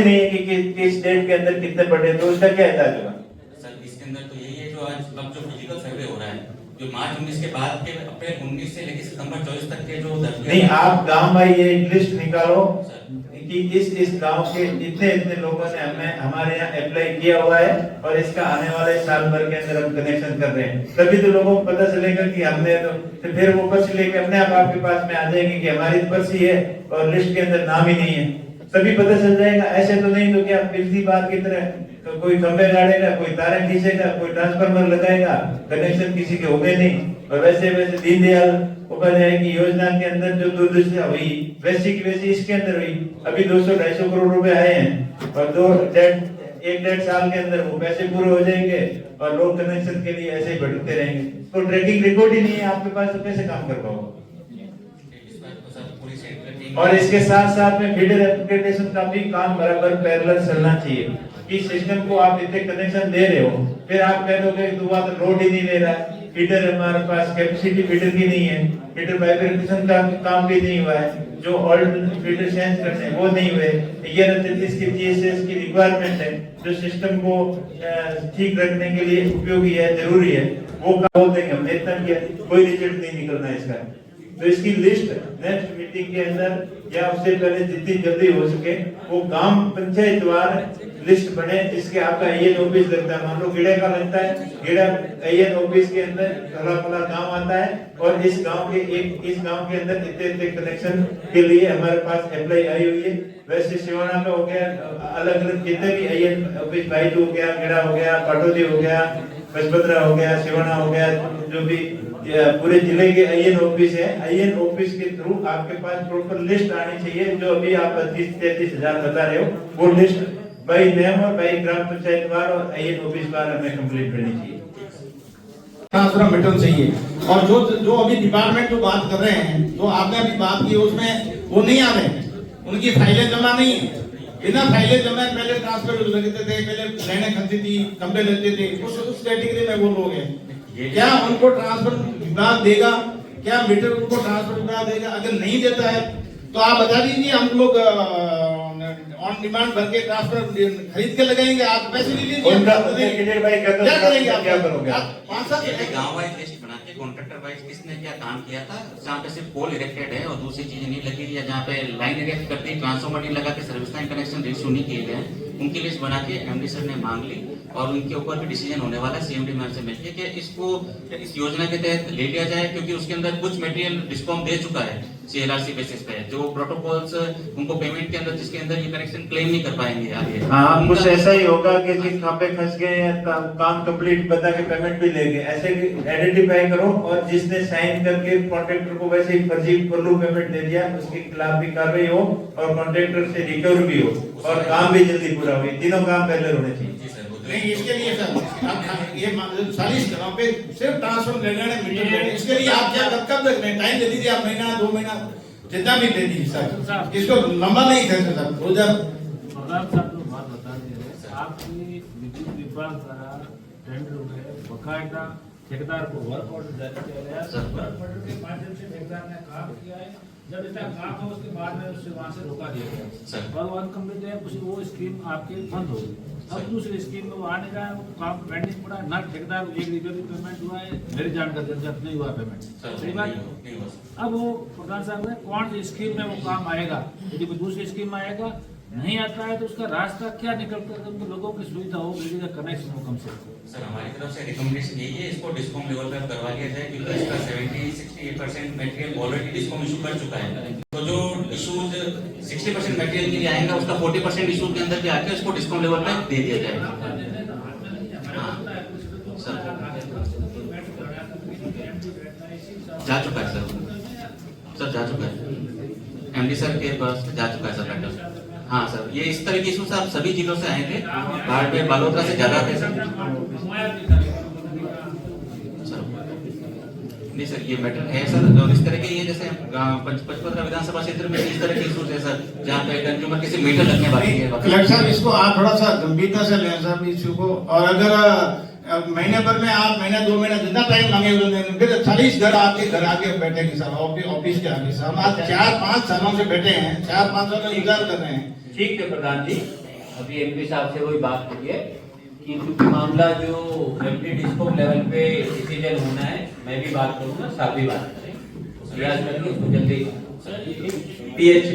नहीं है कि किस डेट के अंदर कितने पड़े, तो उसका क्या इलाज होगा? सर इसके अंदर तो यही है जो आज अब जो फिजिकल सर्वे हो रहा है, जो मार्च 19 के बाद के अप्रैल 19 से लेकर सितंबर 24 तक के जो नहीं, आप गांव में ये लिस्ट निकालो कि इस गांव के इतने इतने लोगों ने हमें हमारे यहाँ अप्लाई किया हुआ है और इसका आने वाले साल भर के अंदर हम कनेक्शन कर रहे हैं, तभी तो लोगों को पता चलेगा कि हमने तो फिर वो पर्ची लेके अपने आप आपके पास में आ जाएंगे कि हमारी पर्ची है और लिस्ट के अंदर नाम ही नहीं है, तभी पता चल जाएगा। ऐसे तो नहीं तो क्या बिजली बात की तरह तो कोई खंबे गाड़ेगा, कोई तारे खींचेगा, कोई ट्रांसफार्मर लगाएगा, कनेक्शन किसी के होंगे नहीं। और वैसे दीनदयाल उपाध्याय की योजना के अंदर जो दूरदर्शिता हुई वैसी की वैसी इसके अंदर हुई। अभी 200-250 करोड़ रुपए आए हैं और एक डेढ़ साल के अंदर वो पैसे पूरे हो जाएंगे और लोग कनेक्शन के लिए ऐसे ही भटकते रहेंगे। तो ट्रैकिंग रिकॉर्ड ही नहीं है आपके पास, तो कैसे काम कर पाओगे? और इसके साथ साथ में फीडर एप्लीकेशन का भी काम बराबर पैरेलल चलना चाहिए कि सिस्टम को आप इतने कनेक्शन दे रहे हो, फिर आप कह दोगे कि दुआ तो लोड ही नहीं ले रहा है, फीडर हमारे पास कैपेसिटी फीडर की नहीं है, फीडर बाइफरकेशन का काम भी नहीं हुआ है, जो ओल्ड फीडर चेंज करते हैं वो नहीं हुए, 1133 की जीएसएस की रिक्वायरमेंट है जो सिस्टम को ठीक रखने के लिए उपयोगी है, जरूरी है, वो काम बोलते हैं हमने इतना किया, कोई रिजल्ट नहीं निकलना इसका। तो इसकी लिस्ट नेक्स्ट मीटिंग के अंदर या उससे पहले जितनी जल्दी हो सके वो गांव पंचायतवार लिस्ट बने जिसके आपका आईएन ऑफिस लगता है। मान लो गिड़ा का लगता है, गिड़ा आईएन ऑफिस के अंदर कला गांव आता है और इस गांव के अंदर इतने कनेक्शन के लिए हमारे पास अप्लाई आई हुई है। वैसे सिवाना का हो गया, अलग अलग जितने भी आईएन ऑफिस भाई हो गया, गिड़ा हो गया, पाटोदी हो गया, बसपत्रा हो गया, सिवाना हो गया, जो भी पूरे जिले के आईएन ऑफिस है, आईएन ऑफिस के थ्रू आपके पास प्रॉपर लिस्ट आनी चाहिए। जो अभी आप 30-33 हजार बता रहे हो वो लिस्ट बाई नेम और बाई ग्राम पंचायत वार और आईएन ऑफिस वार हमें कंप्लीट करनी चाहिए। ट्रांसफर मिटन चाहिए। और जो अभी डिपार्टमेंट जो बात कर रहे हैं, जो आपने अभी बात की उसमें वो नहीं आ रहे हैं, उनकी फाइलें जमा नहीं है। बिना फाइलें जमा पहले ट्रांसफर लगते थे, पहले लाइनें खनती थी, कमरे लगते थे, उस कैटेगरी में वो लोग हैं। क्या उनको ट्रांसफर विभाग देगा? क्या मीटर उनको ट्रांसफर विभाग देगा? अगर नहीं देता है तो आप बता दीजिए, हम लोग ऑन डिमांड भर के ट्रांसफर खरीद के लगाएंगे, आप पैसे ले लीजिए। क्या करेंगे आप? क्या करोगे? गांव वाइज लिस्ट बना के कॉन्ट्रैक्टर वाइज किसने क्या काम किया था, जहाँ पे सिर्फ पोल इरेक्टेड है और दूसरी चीजें नहीं लगी, या जहाँ पे लाइन इरेक्ट करती ट्रांसफॉर्मर नहीं लगा के सर्विस लाइन कनेक्शन इशू नहीं किए गए, उनकी लिस्ट बना के एमडी सर ने मांग ली और उनके ऊपर भी डिसीजन होने वाला है सीएमडी मैम से मिलकर कि इसको इस योजना के तहत ले लिया जाए, क्योंकि उसके अंदर कुछ मटेरियल डिस्कॉम दे चुका है सीएलआरसी बेसिस पे, जो प्रोटोकॉल्स उनको पेमेंट के अंदर जिसके अंदर ये कनेक्शन क्लेम नहीं कर पाएंगे आगे। हाँ, कुछ ऐसा ही होगा कि जिस खापे फंस गए या काम कंप्लीट बता के पेमेंट भी ले गए, ऐसे आइडेंटिफाई करो और जिसने साइन करके कॉन्ट्रैक्टर को वैसे ही फर्जी फर्लू पेमेंट दे दिया उसके खिलाफ भी कार्रवाई हो और कॉन्ट्रैक्टर से रिकवर भी हो और काम भी जल्दी पूरा हो। तीनों काम पहले होने चाहिए। नहीं, इसके लिए सर ये 40 जगहों पे सिर्फ ट्रांसफर लेने मीटर, इसके लिए आप क्या कब तक टाइम दे दीजिए, आप महीना 2 महीना जितना भी दे दीजिए सर, इसको लंबा नहीं कर सकता सर। उधर बात बता दीजिए, आपकी विद्युत विभाग द्वारा टेंडर में बकायदा ठेकेदार को वर्क ऑर्डर जारी किया गया, वर्क ऑर्डर के माध्यम से ठेकेदार ने काम किया है, जब इतना काम हो उसके बाद में उससे वहां से रोका दिया गया और अनकम्प्लीट है, वो स्कीम आपकी बंद हो गई। अब दूसरी स्कीम में वो आने का है, वो काम पेंडिंग पड़ा ना, ठेकेदार एक रिव्यू भी पेमेंट हुआ है, मेरी जानकारी जब नहीं हुआ पेमेंट, सही बात। अब वो प्रधान साहब ने कौन सी स्कीम में वो काम आएगा, यदि कोई दूसरी स्कीम में आएगा नहीं आता है तो उसका रास्ता क्या निकल कर उनको लोगों की सुविधा हो, बिजली का कनेक्शन हो कम से कम। सर हमारी तरफ से रिकमेंडेशन यही है, इसको डिस्कॉम लेवल पर करवा लिया जाए, क्योंकि इसका 70-68% मटेरियल ऑलरेडी डिस्कॉम इशू कर चुका है। तो जो इशूज 60% मटेरियल के लिए आएगा उसका 40% इशू के अंदर आके उसको डिस्कॉम लेवल पर दे दिया जाएगा। जा चुका है सर जा चुका है, एमडी सर के पास जा चुका है सर लेटर। हाँ सर, ये इस तरह के इशू आप सभी जिलों से आए थे, बाड़मेर बालोतरा से ज्यादा थे सर। नहीं सर, ये मैटर है सर, और इस तरह के ये जैसे पचपत्रा विधानसभा क्षेत्र में इस तरह के इशूज है सर, जहाँ पे कंज्यूमर किसी मीटर लगने वाली है। कलेक्टर इसको आप थोड़ा सा गंभीरता से लें सर इशू को, और अगर महीने भर में आप महीना 2 महीना जितना टाइम मांगे फिर 40 घर आपके घर आके बैठेंगे सर, ऑफिस के आगे सर। हम आज 4-5 सालों से बैठे हैं, 4-5 सालों से इंतजार कर रहे हैं। ठीक है प्रधान जी, अभी एमपी साहब से वही बात हुई है कि क्योंकि मामला जो एमपी डिस्ट्रिक्ट लेवल पे डिसीजन होना है, मैं भी बात करूंगा, साहब भी बात करेंगे, प्रयास करेंगे उसको जल्दी पीएच